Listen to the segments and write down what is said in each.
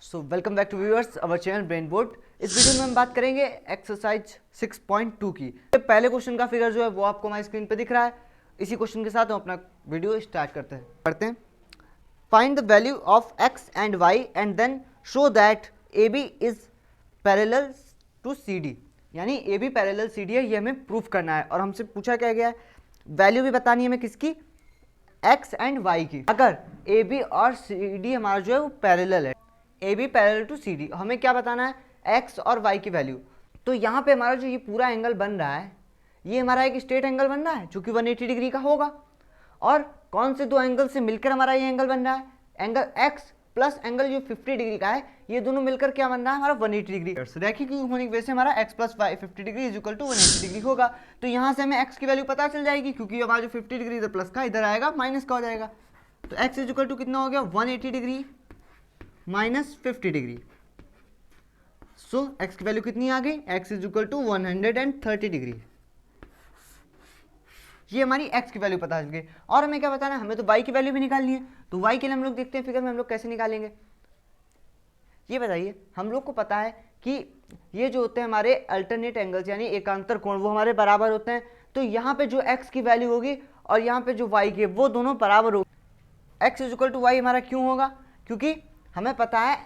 So welcome back to viewers our channel Brain Board. इस video में हम बात करेंगे एक्सरसाइज 6.2 की। पहले क्वेश्चन का फिगर जो है वो आपको हमारी स्क्रीन पे दिख रहा है। इसी क्वेश्चन के साथ हम अपना वीडियो स्टार्ट करते हैं। Find the value of x and y and then show that A B is parallel to C D. यानी A B parallel C D है, ये हमें प्रूफ करना है। और हमसे पूछा क्या गया है, वैल्यू भी बतानी है हमें किसकी, एक्स एंड वाई की। अगर ए बी और सी डी हमारा जो है वो पैरेलल है, A B parallel to C D, हमें क्या बताना है, एक्स और वाई की वैल्यू। तो यहाँ पे हमारा जो ये पूरा एंगल बन रहा है, ये हमारा एक स्ट्रेट एंगल बन रहा है जो कि 180 डिग्री का होगा। और कौन से दो एंगल से मिलकर हमारा ये एंगल बन रहा है, एंगल एक्स प्लस एंगल जो 50 डिग्री का है, ये दोनों मिलकर क्या बन रहा है हमारा 180 डिग्री। रैखिक होने की वजह से हमारा x plus y 50 degree is equal to 180 degree होगा। तो यहाँ से हमें एक्स की वैल्यू पता चल जाएगी, क्योंकि हमारा जो 50 डिग्री इधर प्लस का, इधर आएगा माइनस का हो जाएगा। तो एक्स इज इक्वल टू कितना हो गया, 180 degree minus 50 degree. So x की वैल्यू कितनी आ गई, x is equal to 130 degree. ये हमारी एक्स की वैल्यू पता चल गई। और हमें क्या बताना है, हमें तो वाई की वैल्यू भी निकालनी है। तो वाई के लिए हम लोग देखते हैं फिगर में हम लोग कैसे निकालेंगे। ये बताइए, हम लोग को पता है कि ये जो होते हैं हमारे अल्टरनेट एंगल्स यानी एकांतर कोण, वो हमारे बराबर होते हैं। तो यहाँ पे जो एक्स की वैल्यू होगी और यहाँ पे जो वाई की है, वो दोनों बराबर होगी। X is equal to y हमारा क्यों होगा, क्योंकि हमें पता है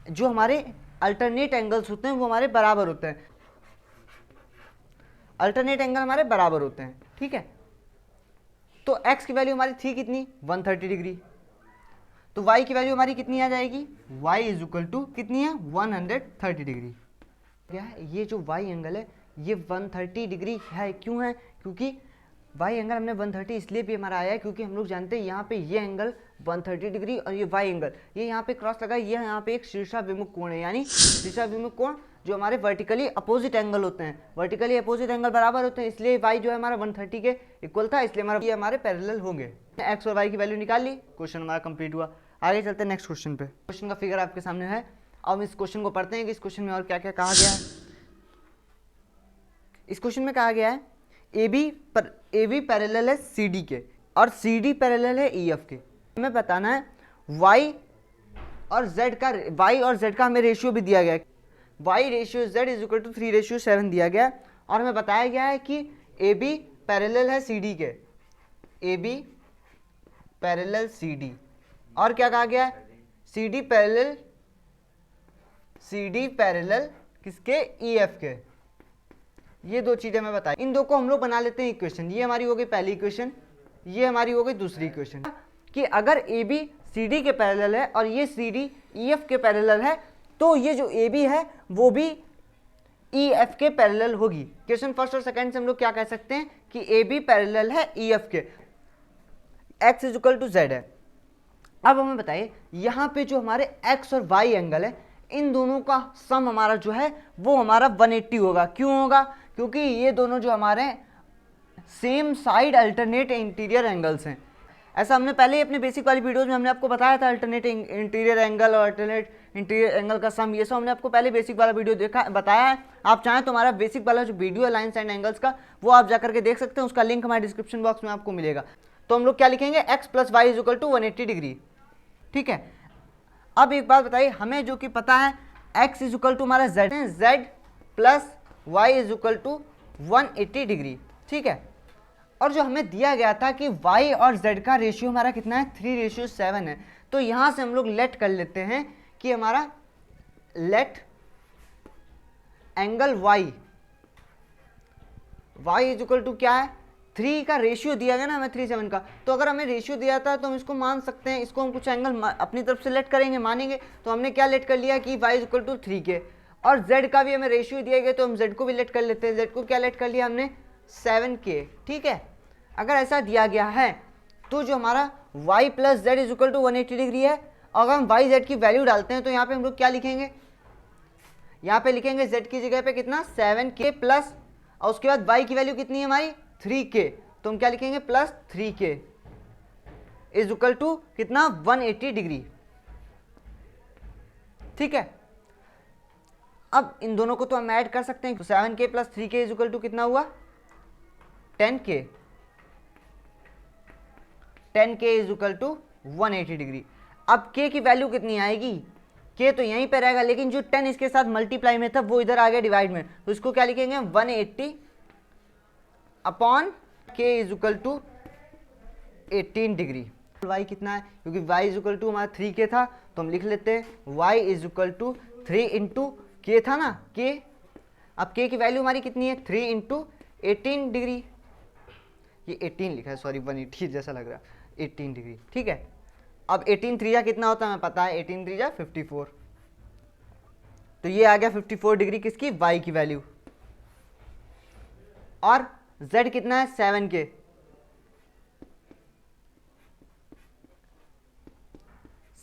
जो हमारे अल्टरनेट एंगल्स होते हैं वो हमारे बराबर होते हैं। अल्टरनेट एंगल हमारे बराबर होते हैं, ठीक है। तो x की वैल्यू हमारी थी कितनी, 130 डिग्री। तो y की वैल्यू हमारी कितनी आ जाएगी, y इज इक्वल टू कितनी है, 130 डिग्री। क्या है, ये जो y एंगल है ये 130 डिग्री है। क्यों है, क्योंकि y एंगल हमने 130 इसलिए भी हमारा आया है क्योंकि हम लोग जानते हैं यहाँ पे ये एंगल 130 डिग्री और ये y एंगल, ये यहाँ पे क्रॉस लगा, ये यहाँ पे एक शीर्षाभिमुख कोण है। यानी शीर्षाभिमुख कोण जो हमारे वर्टिकली अपोजिट एंगल होते हैं, वर्टिकली अपोजिट एंगल बराबर होते हैं, इसलिए y जो है हमारा 130 के इक्वल था, इसलिए हमारा ये हमारे पैरेलल होंगे। x और y की वैल्यू निकाल ली, क्वेश्चन हमारा कंप्लीट हुआ। आगे चलते हैं नेक्स्ट क्वेश्चन पे। क्वेश्चन का फिगर आपके सामने है। अब इस क्वेश्चन को पढ़ते हैं कि इस क्वेश्चन में और क्या क्या कहा गया है। इस क्वेश्चन में कहा गया है ए बी पैरेलल है सी डी के और सी डी पैरेलल है ई एफ के। हमें बताना है y और z का हमें रेशियो भी दिया गया है। y ratio z is equal to 3:7 दिया गया है। और हमें बताया गया है कि ए बी पैरेलल है सी डी के, A B parallel C D. और क्या कहा गया है, सी डी पैरेलल किसके, ई एफ के। ये दो चीजें हमें बताई, इन दो को हम लोग बना लेते हैं इक्वेशन। ये हमारी हो गई पहली इक्वेशन, ये हमारी हो गई दूसरी इक्वेशन। कि अगर ए बी सी डी के पैरेलल है और ये सी डी ई एफ के पैरेलल है, तो ये जो ए बी है वो भी ई एफ के पैरेलल होगी। क्वेश्चन फर्स्ट और सेकंड से हम लोग क्या कह सकते हैं कि ए बी पैरेलल है ई एफ के, x is equal to z है। अब हमें बताइए यहाँ पे जो हमारे एक्स और वाई एंगल है, इन दोनों का सम हमारा जो है वो हमारा 180 होगा। क्यों होगा, क्योंकि ये दोनों जो हमारे same side alternate interior angles हैं। ऐसा हमने पहले ही अपने बेसिक वाली वीडियोस में हमने आपको बताया था, अल्टरनेट इंटीरियर एंगल और अल्टरनेट इंटीरियर एंगल का सम, ये सब हमने आपको पहले बेसिक वाला वीडियो बताया है। आप चाहें तो हमारा बेसिक वाला जो वीडियो है लाइन्स एंड एंगल्स का, वो आप जाकर के देख सकते हैं, उसका लिंक हमारे डिस्क्रिप्शन बॉक्स में आपको मिलेगा। तो हम लोग क्या लिखेंगे, x plus y is equal to 180 degree, ठीक है। अब एक बात बताइए, हमें जो कि पता है x इज इक्वल टू हमारा z plus y is equal to 180 degree, ठीक है। और जो हमें दिया गया था कि y और z का रेशियो हमारा कितना है, 3:7 है। तो यहां से हम लोग लेट कर लेते हैं कि हमारा let angle y is equal to क्या है, 3 का रेशियो दिया गया ना हमें 3:7 का। तो अगर हमें रेशियो दिया था तो हम इसको मान सकते हैं, इसको हम कुछ एंगल अपनी तरफ से लेट करेंगे, मानेंगे। तो हमने क्या लेट कर लिया कि y इज इक्वल टू 3 के, और z का भी हमें रेशियो दिया गया तो हम z को भी लेट कर लेते हैं। z को क्या लेट कर लिया हमने, 7 के, ठीक है। अगर ऐसा दिया गया है तो जो हमारा y plus z is equal to 180 degree है, अगर हम y z की वैल्यू डालते हैं तो यहाँ पे हम लोग क्या लिखेंगे, यहाँ पे लिखेंगे z की जगह पे कितना, 7k प्लस, और उसके बाद y की वैल्यू कितनी है हमारी, 3k। तो हम क्या लिखेंगे, plus 3k is equal to कितना, 180 डिग्री, ठीक है। अब इन दोनों को तो हम ऐड कर सकते हैं, 7k plus 3k is equal to कितना हुआ, 10k is equal to 180 degree. अब k की वैल्यू कितनी आएगी, के तो यहीं पे रहेगा, लेकिन जो 10 इसके साथ मल्टीप्लाई में था वो इधर आ गया डिवाइड में, तो इसको क्या लिखेंगे 180 upon k is equal to 18 degree. y कितना है, क्योंकि y इज इक्वल टू हमारा 3 के था तो हम लिख लेते हैं y is equal to 3 into k था ना k। अब k की वैल्यू हमारी कितनी है 3 इंटू 18 डिग्री, ये 18 लिखा है सॉरी 180 जैसा लग रहा है 18 डिग्री, ठीक है। अब 18 3 कितना होता है हमें पता है, 18 3 54, तो ये आ गया 54 डिग्री किसकी y की वैल्यू। और z कितना है 7 के,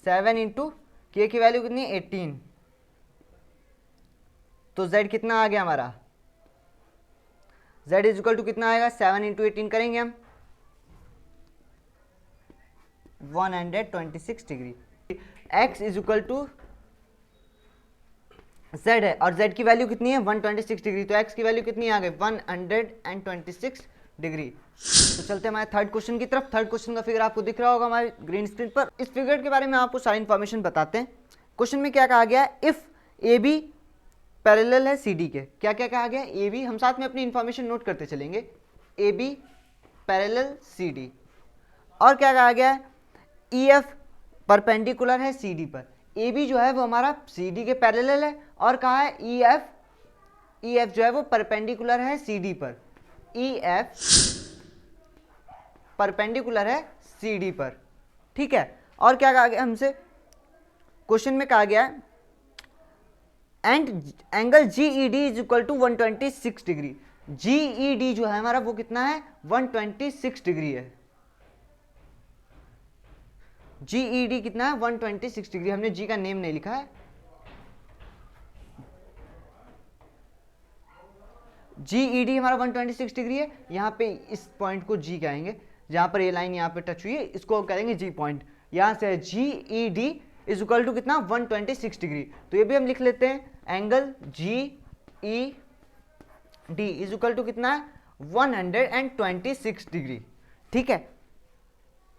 7 इंटू के की वैल्यू कितनी है 18, तो z कितना आ गया हमारा, z इज इक्वल टू कितना आएगा 7 इंटू 18 करेंगे हम 126 degree. x is equal to z है और z की वैल्यू कितनी है 126 डिग्री, तो x की वैल्यू कितनी आ गई 126 डिग्री। तो चलते हैं हमारे थर्ड क्वेश्चन की तरफ। थर्ड क्वेश्चन का फिगर आपको दिख रहा होगा हमारे ग्रीन स्क्रीन पर। इस फिगर के बारे में आपको सारी इन्फॉर्मेशन बताते हैं। क्वेश्चन में क्या कहा गया है, इफ ए बी पैरेलल है सी डी के, क्या क्या कहा गया ए बी, हम साथ में अपनी इन्फॉर्मेशन नोट करते चलेंगे, A B parallel C D, और क्या कहा गया है ई एफ परपेंडिकुलर है सी डी पर। ए बी जो है वो हमारा सी डी के पैरेलल है और कहा है ई एफ जो है वो परपेंडिकुलर है सी डी पर, ई एफ परपेंडिकुलर है सी डी पर, ठीक है। और क्या कहा गया हमसे, क्वेश्चन में कहा गया है and angle G E D is equal to 126 degree. G E D जो है हमारा वो कितना है 126 डिग्री है, जी ई डी कितना है 126 डिग्री। हमने जी का नेम नहीं लिखा है, जी ई डी हमारा 126 डिग्री है। यहाँ पे इस पॉइंट को जी कहेंगे, जहाँ पर ये लाइन यहाँ पे टच हुई है इसको करेंगे जी पॉइंट। यहाँ से G E D is equal to कितना 126 डिग्री, तो ये भी हम लिख लेते हैं angle G E D is equal to कितना है 126 डिग्री, ठीक है।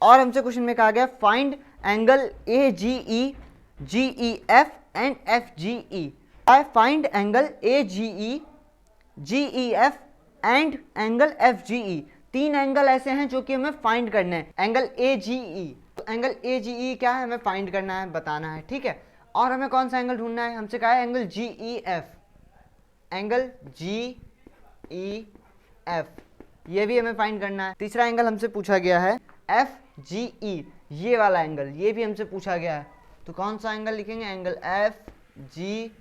और हमसे क्वेश्चन में कहा गया find angle A G E F and F G E. Find angle A G E F and angle F G E. तीन एंगल ऐसे हैं जो कि हमें फाइंड करने हैं। एंगल ए जी ई, तो एंगल ए जी ई क्या है हमें फाइंड करना है, बताना है, ठीक है। और हमें कौन सा एंगल ढूंढना है, हमसे कहा है angle G E F, angle G E F, ये भी हमें फाइंड करना है। तीसरा एंगल हमसे पूछा गया है एफ जी ई, ये वाला एंगल, ये भी हमसे पूछा गया है, तो कौन सा एंगल लिखेंगे एंगल एफ जी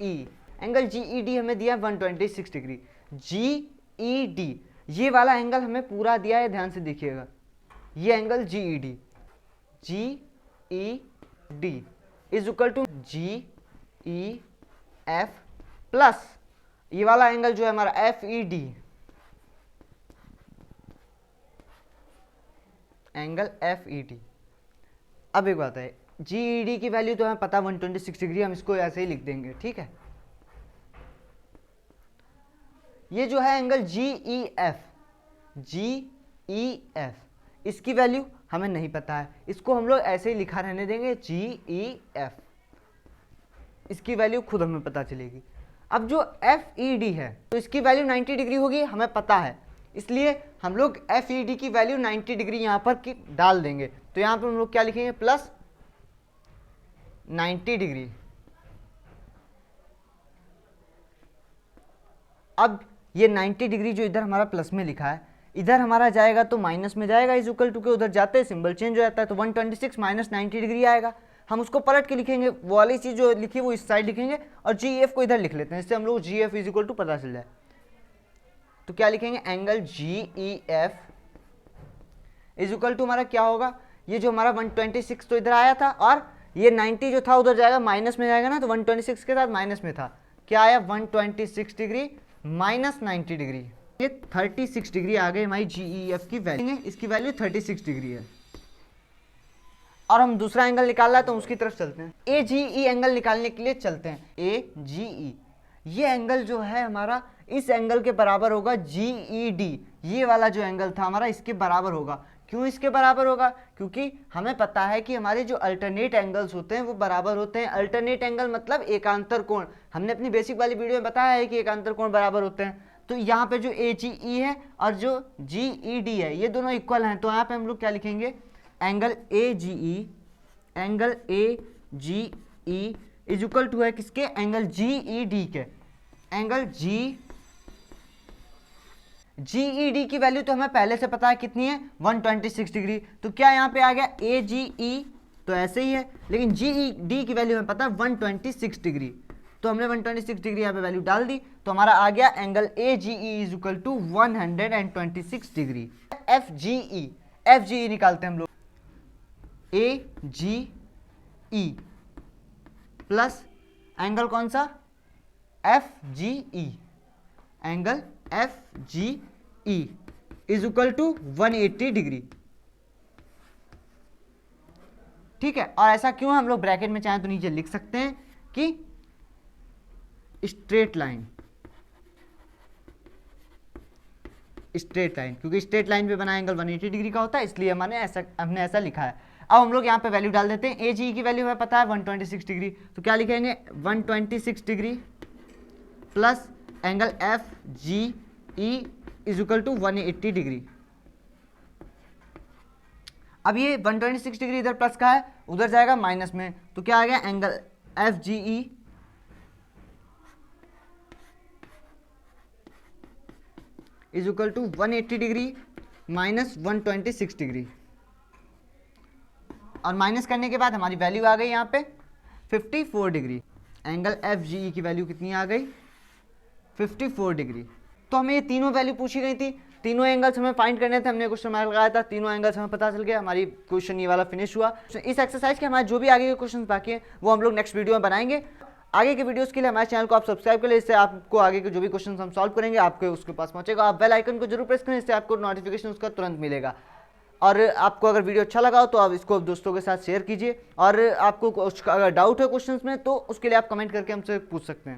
ई। एंगल जी ई डी हमें दिया 126 डिग्री, जी ई डी ये वाला एंगल हमें पूरा दिया है, ध्यान से देखिएगा, ये angle G E D is equal to G E F plus ये वाला एंगल जो है हमारा F E D, angle F E D. अब एक बात है, जी ई डी की वैल्यू तो हमें पता 126 डिग्री, हम इसको ऐसे ही लिख देंगे, ठीक है। ये जो है एंगल जी ई एफ, इसकी वैल्यू हमें नहीं पता है, इसको हम लोग ऐसे ही लिखा रहने देंगे जी ई एफ, इसकी वैल्यू खुद हमें पता चलेगी। अब जो एफ ई डी है तो इसकी वैल्यू 90 डिग्री होगी, हमें पता है, इसलिए हम लोग एफ ई डी की वैल्यू 90 डिग्री यहाँ पर डाल देंगे, तो यहाँ पर हम लोग क्या लिखेंगे प्लस 90 डिग्री। अब ये 90 डिग्री जो इधर हमारा प्लस में लिखा है, इधर हमारा जाएगा तो माइनस में जाएगा, इज इक्वल टू के उधर जाते हैं सिंबल चेंज हो जाता है, तो 126 माइनस 90 डिग्री आएगा। हम उसको पलट के लिखेंगे, वो वाली चीज़ जो लिखी वो इस साइड लिखेंगे और जी एफ को इधर लिख लेते हैं, इससे हम लोग G F is equal to पता चल जाए। तो क्या लिखेंगे angle G E F is equal to हमारा क्या होगा, ये जो हमारा 126 तो इधर आया था और ये 90 जो था उधर जाएगा माइनस में जाएगा ना, तो 126 के साथ माइनस में था, क्या आया 126 डिग्री माइनस 90 डिग्री, ये 36 डिग्री आ गई हमारी जी ई एफ की वैल्यू, इसकी वैल्यू 36 डिग्री है। और हम दूसरा एंगल निकाल रहा है तो उसकी तरफ चलते हैं, ए जी ई एंगल निकालने के लिए चलते हैं। ए जी ई ये एंगल जो है हमारा इस एंगल के बराबर होगा जी ई डी, ये वाला जो एंगल था हमारा इसके बराबर होगा, क्यों इसके बराबर होगा? क्योंकि हमें पता है कि हमारे जो अल्टरनेट एंगल्स होते हैं वो बराबर होते हैं। अल्टरनेट एंगल मतलब एकांतर कोण, हमने अपनी बेसिक वाली वीडियो में बताया है कि एकांतर कोण बराबर होते हैं। तो यहाँ पे जो AGE है और जो GED है ये दोनों इक्वल हैं, तो यहाँ पे हम लोग क्या लिखेंगे, angle AGE is equal to है किसके, एंगल GED के। एंगल GED की वैल्यू तो हमें पहले से पता है कितनी है, 126 डिग्री। तो क्या यहाँ पे आ गया AGE तो ऐसे ही है, लेकिन GED की वैल्यू हमें पता है 126 डिग्री, तो हमने 126 डिग्री यहाँ पे वैल्यू डाल दी, तो हमारा आ गया angle AGE is equal to 126 degree. FGE निकालते हैं हम लोग, AGE प्लस एंगल कौन सा, FGE, angle FGE is equal to 180 degree. ठीक है, और ऐसा क्यों, हम लोग ब्रैकेट में चाहें तो नीचे लिख सकते हैं कि स्ट्रेट लाइन, क्योंकि स्ट्रेट लाइन पे बना एंगल 180 डिग्री का होता है, इसलिए हमने ऐसा लिखा है। अब हम लोग यहाँ पे वैल्यू डाल देते हैं। AGE की वैल्यू हमें पता है 126 डिग्री, तो क्या लिखेंगे 126 degree plus angle FGE is equal to 180 degree. अब ये 126 डिग्री इधर प्लस का है, उधर जाएगा माइनस में, तो क्या आ गया angle FGE is equal to 180 degree minus 126 degree, और माइनस करने के बाद हमारी वैल्यू आ गई यहाँ पे 54 डिग्री। एंगल FGE की वैल्यू कितनी आ गई, 54 डिग्री। तो हमें ये तीनों वैल्यू पूछी गई थी, तीनों एंगल्स हमें फाइंड करने थे, हमने क्वेश्चन मार्क लगाया था, तीनों एंगल्स हमें पता चल गया, हमारी क्वेश्चन ये वाला फिनिश हुआ। इस एक्सरसाइज के हमारे जो भी आगे के क्वेश्चन बाकी हैं वो हम लोग नेक्स्ट वीडियो में बनाएंगे। आगे के वीडियोस के लिए हमारे चैनल को आप सब्सक्राइब करें, इससे आपको आगे के जो भी क्वेश्चन हम सॉल्व करेंगे आपके उसके पास पहुंचेगा। आप बेल आइकन को जरूर प्रेस करें, इससे आपको नोटिफिकेशन उसका तुरंत मिलेगा। और आपको अगर वीडियो अच्छा लगा हो तो आप इसको दोस्तों के साथ शेयर कीजिए, और आपको अगर डाउट है क्वेश्चंस में तो उसके लिए आप कमेंट करके हमसे पूछ सकते हैं।